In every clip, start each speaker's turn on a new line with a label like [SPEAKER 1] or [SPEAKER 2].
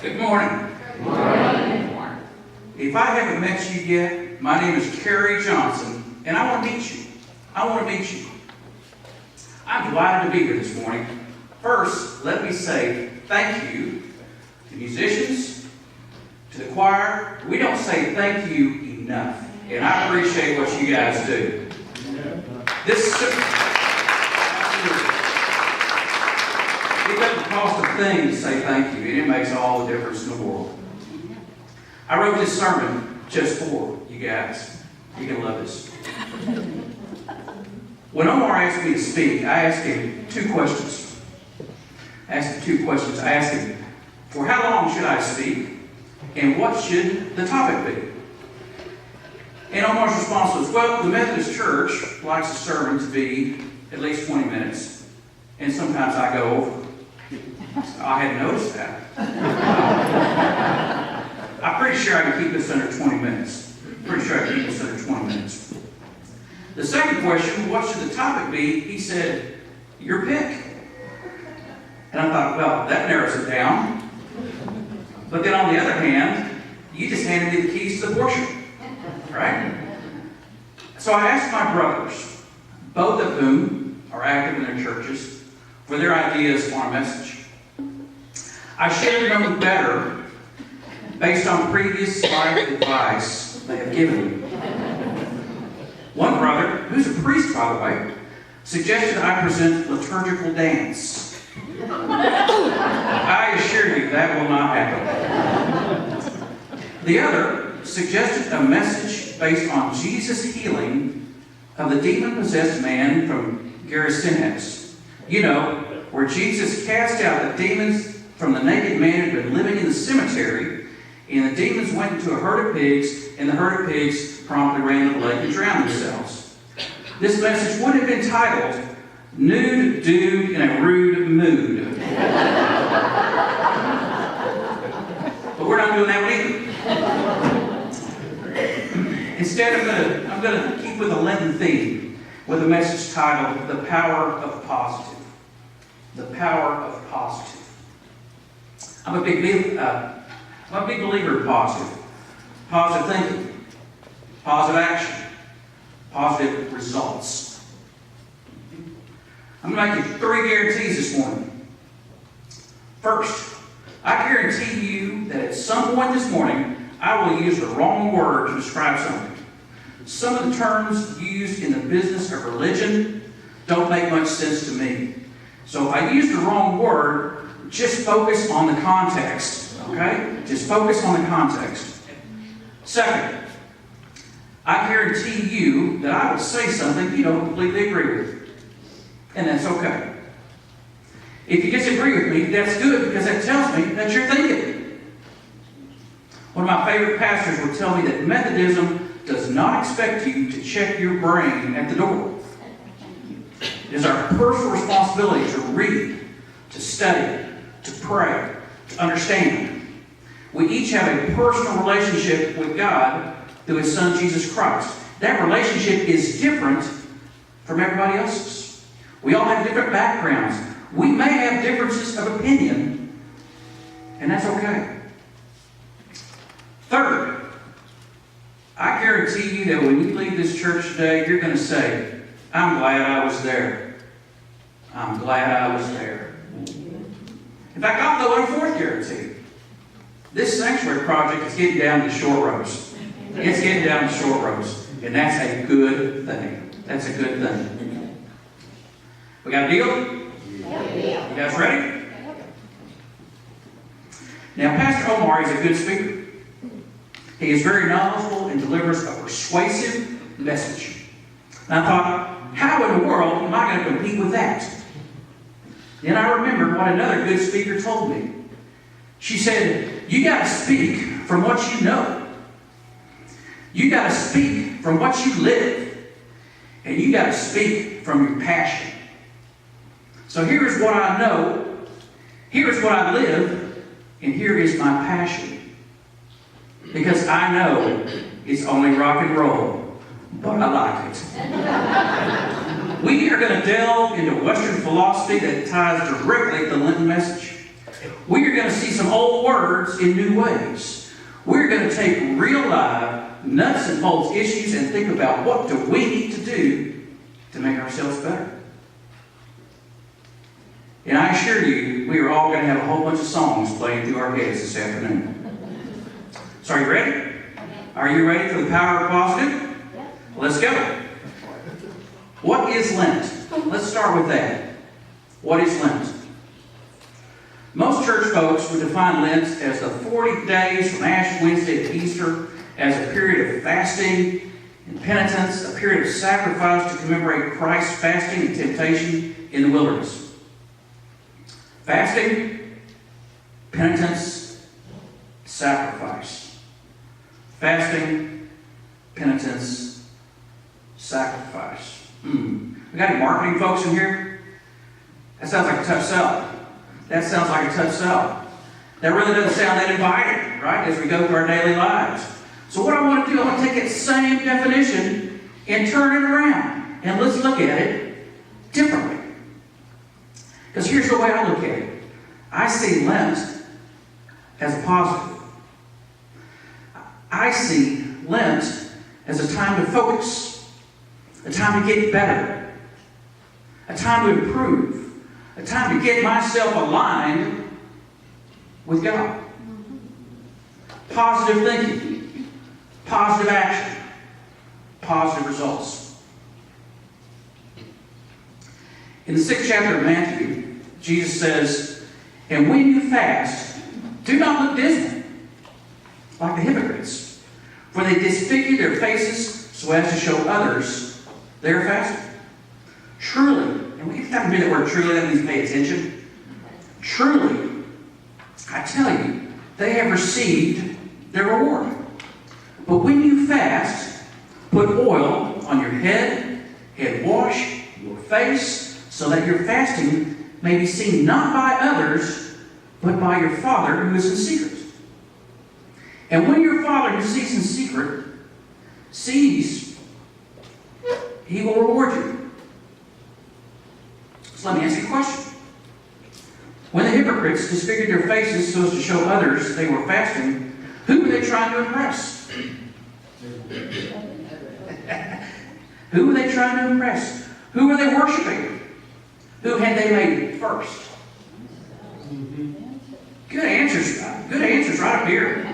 [SPEAKER 1] Good morning.
[SPEAKER 2] Good morning.
[SPEAKER 1] If I haven't met you yet, my name is Kerry Johnson, and I want to meet you. I'm delighted to be here this morning. First, let me say thank you to musicians, to the choir. We don't say thank you enough, and I appreciate what you guys do. It doesn't cost a thing to say thank you, and it makes all the difference in the world. I wrote this sermon just for you guys. You're going to love this. When Omar asked me to speak, I asked him two questions. I asked him, for how long should I speak? And what should the topic be? And Omar's response was, well, the Methodist Church likes a sermon to be at least 20 minutes. And sometimes I go over. I hadn't noticed that. I'm pretty sure I can keep this under 20 minutes. The second question, what should the topic be? He said, your pick. And I thought, well, that narrows it down. But then on the other hand, you just handed me the keys to the worship. Right? So I asked my brothers, both of whom are active in their churches, for their ideas on a message. I shared them better based on previous life advice they have given me. One brother, who's a priest by the way, suggested I present liturgical dance. I assure you that will not happen. The other suggested a message based on Jesus' healing of the demon-possessed man from Gerasenes. You know, where Jesus cast out the demons from the naked man who had been living in the cemetery, and the demons went into a herd of pigs, and the herd of pigs promptly ran into the lake and drowned themselves. This message would have been titled, Nude Dude in a Rude Mood. But we're not doing that one either. Instead, I'm going to keep with a Lenten theme with a message titled, The Power of Positive. The Power of Positive. I'm a big believer in positive thinking, positive action, positive results. I'm going to make you 3 guarantees this morning. First, I guarantee you that at some point this morning, I will use the wrong word to describe something. Some of the terms used in the business of religion don't make much sense to me. So if I use the wrong word, just focus on the context, okay? Just focus on the context. Second, I guarantee you that I will say something you don't completely agree with. And that's okay. If you disagree with me, that's good because that tells me that you're thinking. One of my favorite pastors would tell me that Methodism does not expect you to check your brain at the door. It is our personal responsibility to read, to study, to pray, to understand. We each have a personal relationship with God through His Son, Jesus Christ. That relationship is different from everybody else's. We all have different backgrounds. We may have differences of opinion, and that's okay. Third, I guarantee you that when you leave this church today, you're going to say, I'm glad I was there. I'm glad I was there. In fact, I'll go on a fourth guarantee. This sanctuary project is getting down to short rows. It's getting down to short rows. And that's a good thing. That's a good thing. We got a deal? You guys ready? Now, Pastor Omar is a good speaker. He is very knowledgeable and delivers a persuasive message. And I thought, how in the world am I going to compete with that? Then I remembered what another good speaker told me. She said, you got to speak from what you know. You got to speak from what you live. And you got to speak from your passion. So here's what I know. Here's what I live. And here is my passion. Because I know it's only rock and roll, but I like it. We are going to delve into Western philosophy that ties directly to the Lenten message. We are going to see some old words in new ways. We're going to take real life, nuts and bolts issues and think about what do we need to do to make ourselves better. And I assure you, we are all going to have a whole bunch of songs playing through our heads this afternoon. So are you ready? Are you ready for the power of positive? Let's go. What is Lent? Let's start with that. What is Lent? Most church folks would define Lent as the 40 days from Ash Wednesday to Easter as a period of fasting and penitence, a period of sacrifice to commemorate Christ's fasting and temptation in the wilderness. Fasting, penitence, sacrifice. Fasting, penitence, sacrifice. We got any marketing folks in here? That sounds like a tough sell. That sounds like a tough sell. That really doesn't sound that inviting, right, as we go through our daily lives. So what I want to do, I want to take that same definition and turn it around. And let's look at it differently. Because here's the way I look at it. I see Lent as a positive. I see Lent as a time to focus, a time to get better, a time to improve, a time to get myself aligned with God. Positive thinking, positive action, positive results. In the 6th chapter of Matthew, Jesus says, "And when you fast, do not look dismal, like the hypocrites, for they disfigure their faces so as to show others they are fasting. Truly," and we have to read that word truly, that means pay attention. "Truly, I tell you, they have received their reward. But when you fast, put oil on your head and wash your face, so that your fasting may be seen not by others, but by your Father who is in secret. And when your Father who sees in secret sees, He will reward you." So let me ask you a question. When the hypocrites disfigured their faces so as to show others they were fasting, who were they trying to impress? Who were they trying to impress? Who were they worshiping? Who had they made first? Good answers. Good answers right up here.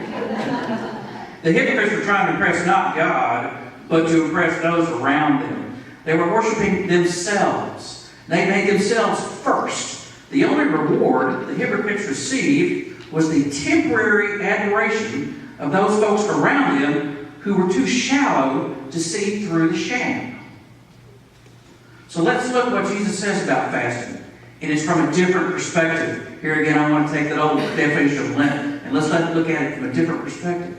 [SPEAKER 1] The hypocrites were trying to impress not God, but to impress those around them. They were worshiping themselves. They made themselves first. The only reward the hypocrites received was the temporary admiration of those folks around them who were too shallow to see through the sham. So let's look what Jesus says about fasting. And it's from a different perspective. Here again, I want to take that old definition of Lent and let's look at it from a different perspective.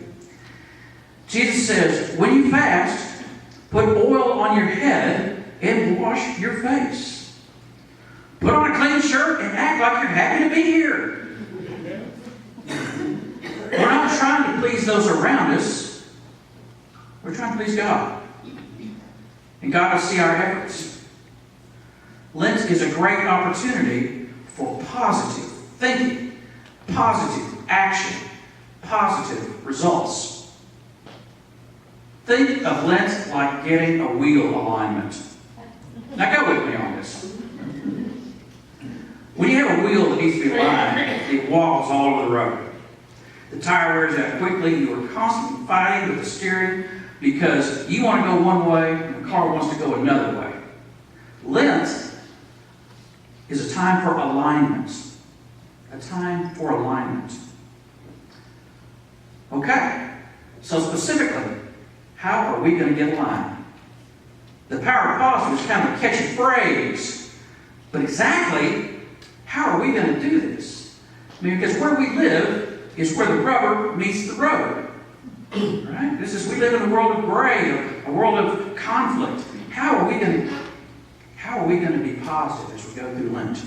[SPEAKER 1] Jesus says, when you fast, put oil on your head and wash your face. Put on a clean shirt and act like you're happy to be here. We're not trying to please those around us. We're trying to please God. And God will see our efforts. Lent is a great opportunity for positive thinking, positive action, positive results. Think of Lent like getting a wheel alignment. Now go with me on this. When you have a wheel that needs to be aligned, it wobbles all over the road. The tire wears out quickly. You are constantly fighting with the steering because you want to go one way and the car wants to go another way. Lent is a time for alignment. A time for alignment. Okay, so specifically, how are we going to get aligned? The power of positive is kind of a catchy phrase, but exactly how are we going to do this? I mean, because where we live is where the rubber meets the road. Right? We live in a world of gray, a world of conflict. How are we going to be positive as we go through Lent?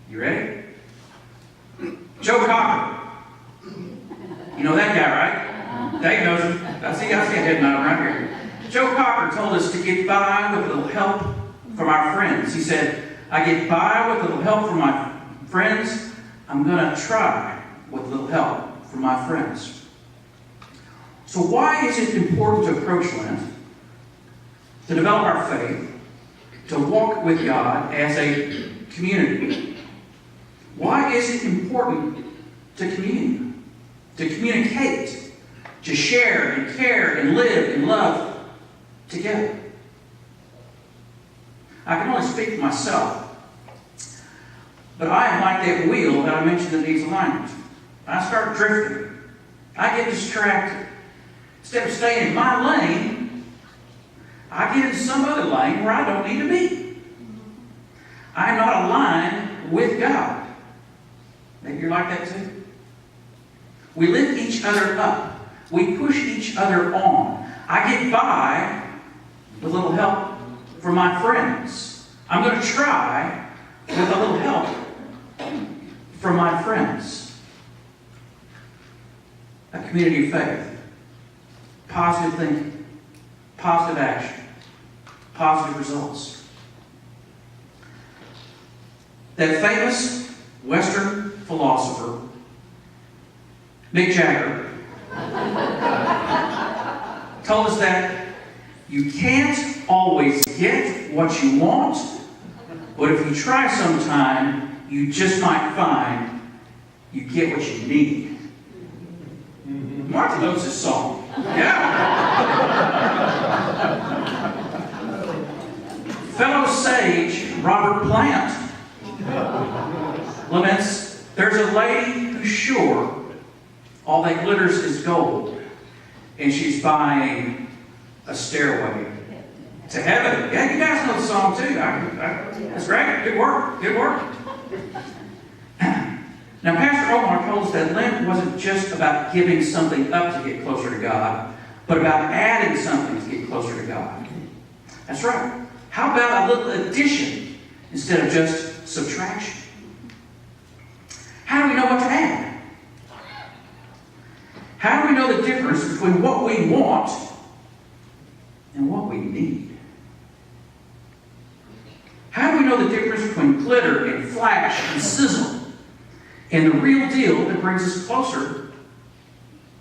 [SPEAKER 1] You ready? Joe Cocker. You know that guy, right? Dave knows him. I see a head nod right here. Joe Cocker told us to get by with a little help from our friends. He said, "I get by with a little help from Friends, I'm going to try with a little help from my friends. So why is it important to approach Lent, to develop our faith, to walk with God as a community? Why is it important to commune, to communicate, to share and care and live and love together? I can only speak for myself, but I am like that wheel that I mentioned that needs alignment. I start drifting. I get distracted. Instead of staying in my lane, I get in some other lane where I don't need to be. I'm not aligned with God. Maybe you're like that too. We lift each other up. We push each other on. I get by with a little help from my friends. I'm going to try with a little help from my friends. A community of faith. Positive thinking. Positive action. Positive results. That famous Western philosopher, Mick Jagger, told us that you can't always get what you want, but if you try sometime, you just might find you get what you need. Martha knows this song. Yeah. Fellow sage Robert Plant laments, there's a lady who's sure all that glitters is gold, and she's buying a stairway to heaven. Yeah, you guys know the song too. That's great. Good work. Good work. Now, Pastor Omar told us that Lent wasn't just about giving something up to get closer to God, but about adding something to get closer to God. That's right. How about a little addition instead of just subtraction? How do we know what to add? How do we know the difference between what we want and what we need? How do we know the difference between glitter and flash and sizzle and the real deal that brings us closer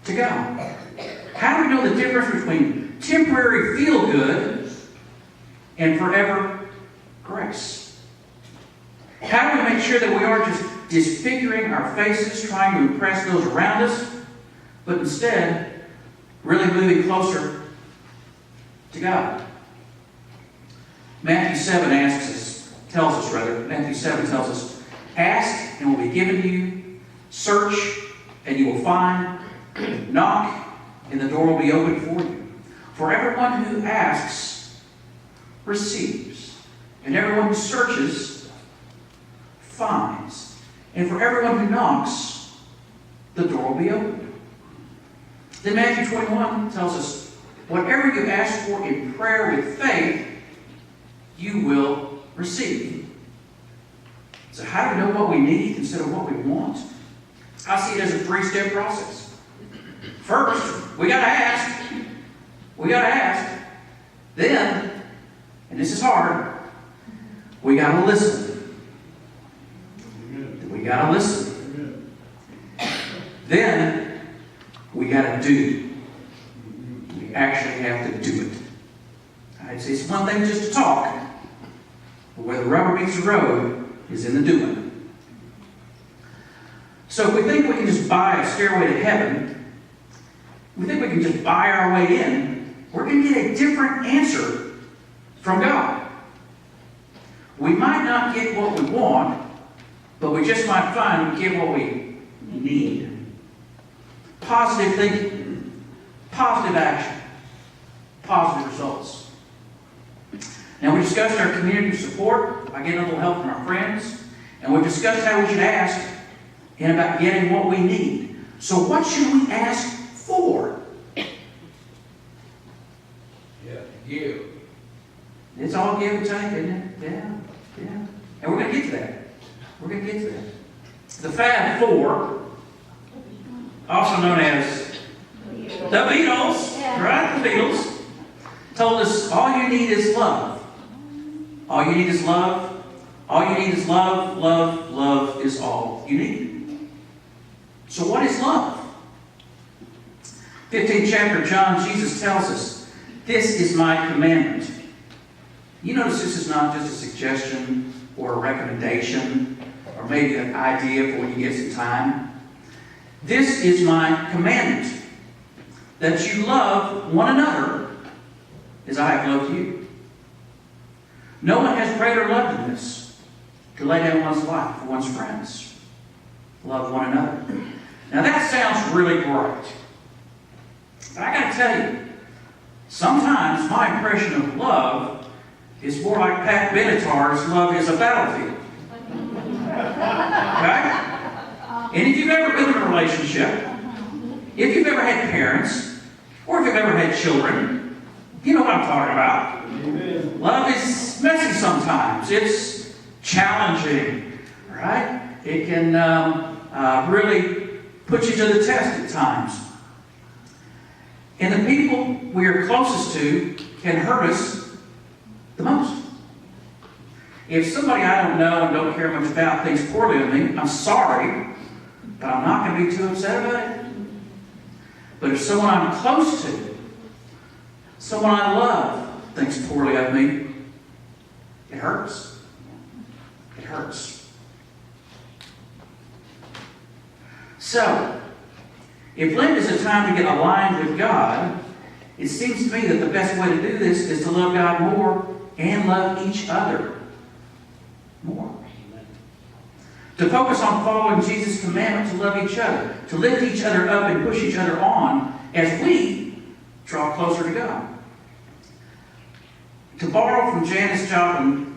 [SPEAKER 1] to God? How do we know the difference between temporary feel-good and forever grace? How do we make sure that we aren't just disfiguring our faces, trying to impress those around us, but instead really moving closer to God? Matthew 7 tells us, ask and will be given to you, search and you will find, knock and the door will be opened for you. For everyone who asks receives, and everyone who searches finds, and for everyone who knocks the door will be opened. Then Matthew 21 tells us, whatever you ask for in prayer with faith, you will receive. So how do we know what we need instead of what we want? I see it as a 3-step process. First, we got to ask. We got to ask. Then, and this is hard, we got to listen. We got to listen. Then, we got to do. We actually have to do it. It's one thing just to talk, but where the rubber meets the road is in the doing. So if we think we can just buy a stairway to heaven, we think we can just buy our way in, we're going to get a different answer from God. We might not get what we want, but we just might find we get what we need. Positive thinking, positive action, positive results. Now, we discussed our community support by getting a little help from our friends, and we've discussed how we should ask and about getting what we need. So what should we ask for?
[SPEAKER 2] Give.
[SPEAKER 1] It's all give and take, isn't it? Yeah. And we're going to get to that. We're going to get to that. The Fab Four, also known as the Beatles, right? The Beatles, told us all you need is love. All you need is love. All you need is love, love, love is all you need. So what is love? 15th chapter of John, Jesus tells us, this is my commandment. You notice this is not just a suggestion or a recommendation or maybe an idea for when you get some time. This is my commandment, that you love one another as I have loved you. No one has greater love than this, to lay down one's life for one's friends. Love one another. Now that sounds really great. But I got to tell you, sometimes my impression of love is more like Pat Benatar's Love is a Battlefield. Okay? And if you've ever been in a relationship, if you've ever had parents, or if you've ever had children, you know what I'm talking about. Amen. Love is messy sometimes. It's challenging, right? It can really put you to the test at times. And the people we are closest to can hurt us the most. If somebody I don't know and don't care much about thinks poorly of me, I'm sorry, but I'm not going to be too upset about it. But if someone I'm close to, someone I love, thinks poorly of me, it hurts. It hurts. So, if Lent is a time to get aligned with God, it seems to me that the best way to do this is to love God more and love each other more. To focus on following Jesus' commandment to love each other, to lift each other up and push each other on as we draw closer to God. To borrow from Janis Joplin,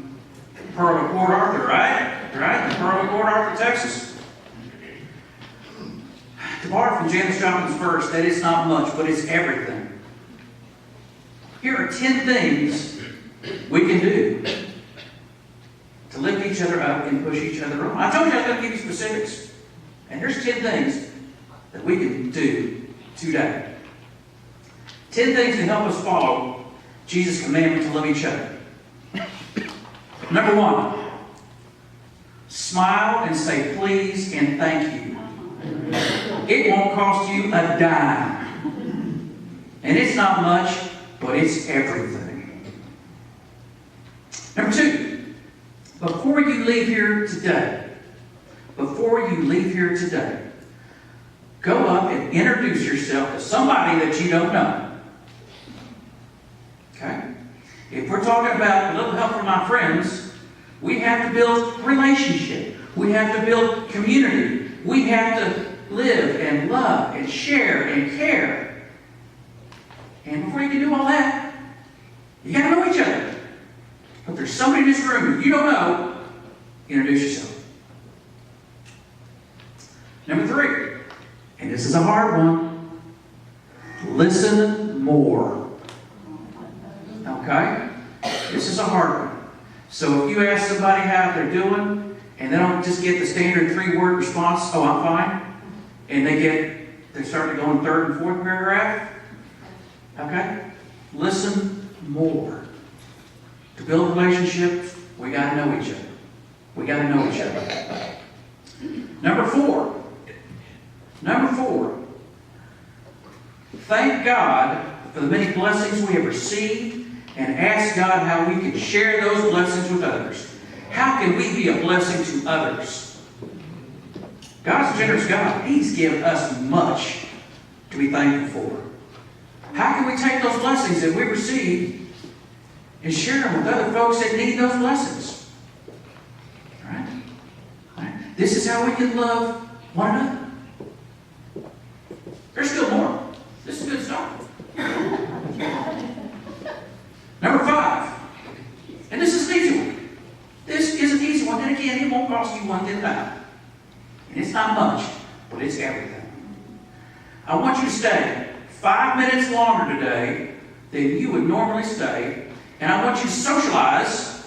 [SPEAKER 1] Pearl of Port Arthur, right? The Pearl of Port Arthur, Texas. To borrow from Janis Joplin's verse, that is not much, but it's everything. Here are 10 things we can do to lift each other up and push each other on. I told you I was going to give you specifics. And here's 10 things that we can do today. 10 things to help us follow Jesus' commandment to love each other. Number 1, smile and say please and thank you. It won't cost you a dime. And it's not much, but it's everything. Number 2, before you leave here today, go up and introduce yourself to somebody that you don't know. Okay? If we're talking about a little help from my friends, we have to build relationship. We have to build community. We have to live and love and share and care. And before you can do all that, you got to know each other. If there's somebody in this room that you don't know, introduce yourself. Number 3, and this is a hard one, listen more. Okay? This is a hard one. So if you ask somebody how they're doing, and they don't just get the standard 3-word response, oh, I'm fine, and they start to go in 3rd and 4th paragraph, okay? Listen more. To build relationships, we got to know each other. We got to know each other. Number 4, thank God for the many blessings we have received and ask God how we can share those blessings with others. How can we be a blessing to others? God's a generous God. He's given us much to be thankful for. How can we take those blessings that we receive and share them with other folks that need those blessings? Right? This is how we can love one another. There's still more. This is good stuff. Number 5. And this is an easy one. This is an easy one. And again, it won't cost you one dime. And it's not much, but it's everything. I want you to stay 5 minutes longer today than you would normally stay. And I want you to socialize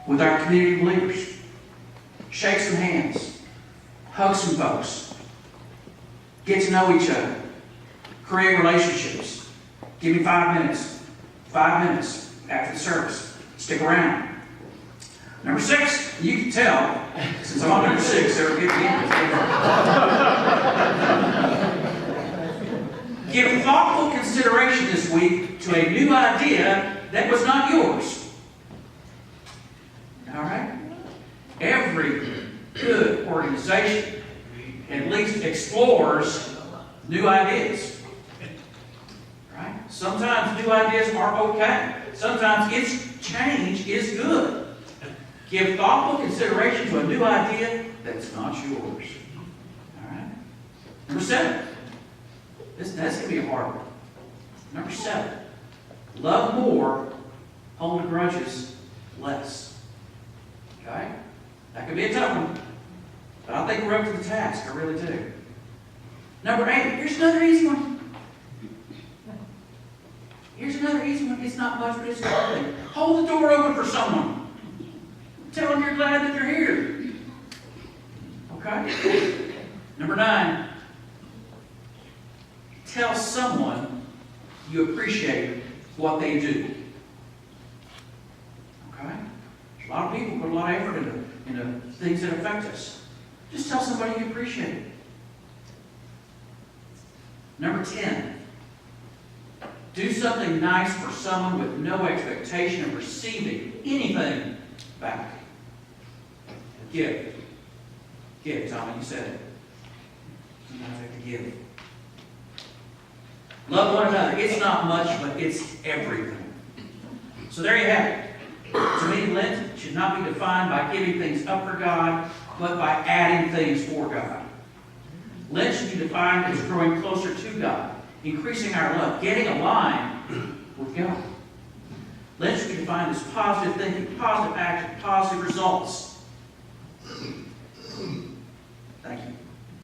[SPEAKER 1] with our community believers. Shake some hands. Hug some folks. Get to know each other. Create relationships. Give me 5 minutes. 5 minutes after the service. Stick around. Number 6, you can tell, since I'm on number 6, they're getting Give thoughtful consideration this week to a new idea that was not yours. All right? Every good organization at least explores new ideas. Right? Sometimes new ideas are okay. Sometimes change is good. Give thoughtful consideration to a new idea that's not yours. All right? Number 7. That's going to be a hard one. Number 7. Love more, hold grudges less. Okay? That could be a tough one. But I think we're up to the task. I really do. Number 8. Here's another easy one. Here's another easy one. It's not much, but it's something. Hold the door open for someone. Tell them you're glad that they're here. Okay? Number 9. Tell someone you appreciate what they do. Okay? A lot of people put a lot of effort into things that affect us. Just tell somebody you appreciate it. Number 10. Do something nice for someone with no expectation of receiving anything back. Give. Give, Tommy, you said it. Sometimes we have to give. Love one another. It's not much, but it's everything. So there you have it. To me, Lent should not be defined by giving things up for God, but by adding things for God. Lent should be defined as growing closer to God, increasing our love, getting aligned with God. Lent should be defined as positive thinking, positive action, positive results. Thank you.